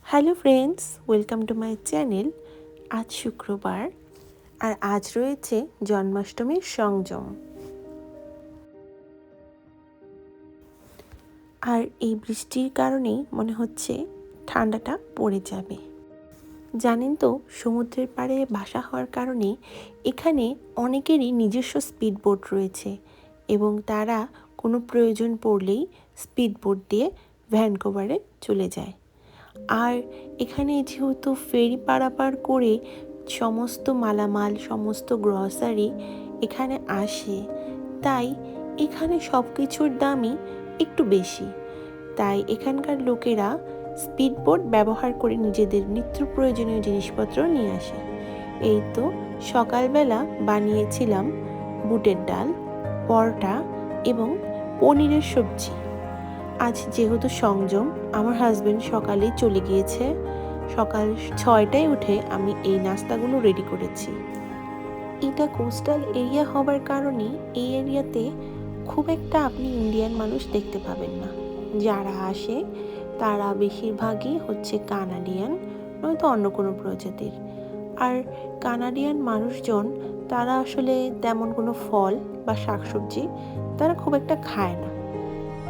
Hello friends, welcome to my channel. আজ শুক্রবার আর আজ রয়েছে জন্মাষ্টমীর সংযম। আর এই বৃষ্টির কারণেই মনে হচ্ছে ঠান্ডাটা পড়ে যাবে। জানেন তো, সমুদ্রের পাড়ে বাসা হওয়ার কারণে এখানে অনেকেরই নিজস্ব স্পিড বোট রয়েছে এবং তারা কোনো প্রয়োজন পড়লেই স্পিড বোট দিয়ে ভ্যানকুভারে চলে যায়। আর এখানে যেহেতু ফেরি পারাপার করে সমস্ত মালামাল, সমস্ত গ্রসারি এখানে আসে, তাই এখানে সব কিছুর দামই একটু বেশি। তাই এখানকার লোকেরা স্পিড বোট ব্যবহার করে নিজেদের নিত্য প্রয়োজনীয় জিনিসপত্র নিয়ে আসে। এই তো সকালবেলা বানিয়েছিলাম বুটের ডাল, পরোটা এবং পনিরের সবজি। আজ যেহেতু সংযম, আমার হাজব্যান্ড সকালেই চলে গিয়েছে। সকাল 6টায় উঠে আমি এই নাস্তাগুলো রেডি করেছি। এটা কোস্টাল এরিয়া হবার কারণে এই এরিয়াতে খুব একটা আপনি ইন্ডিয়ান মানুষ দেখতে পাবেন না। যারা আসে তারা বেশিরভাগই হচ্ছে কানাডিয়ান, নয়তো অন্য কোনো প্রজাতির। আর কানাডিয়ান মানুষজন তারা আসলে তেমন কোনো ফল বা শাকসবজি তারা খুব একটা খায় না।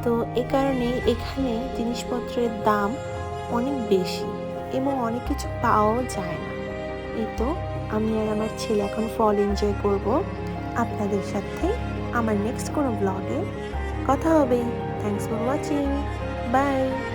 তো এ কারণে এখানে জিনিসপত্রের দাম অনেক বেশি এবং অনেক কিছু পাওয়াও যায় না। এই তো আমি আর আমার ছেলে এখন ফল এনজয় করব। আপনাদের সাথে আমার নেক্সট কোনো ব্লগে কথা হবে। Thanks for watching. বাই।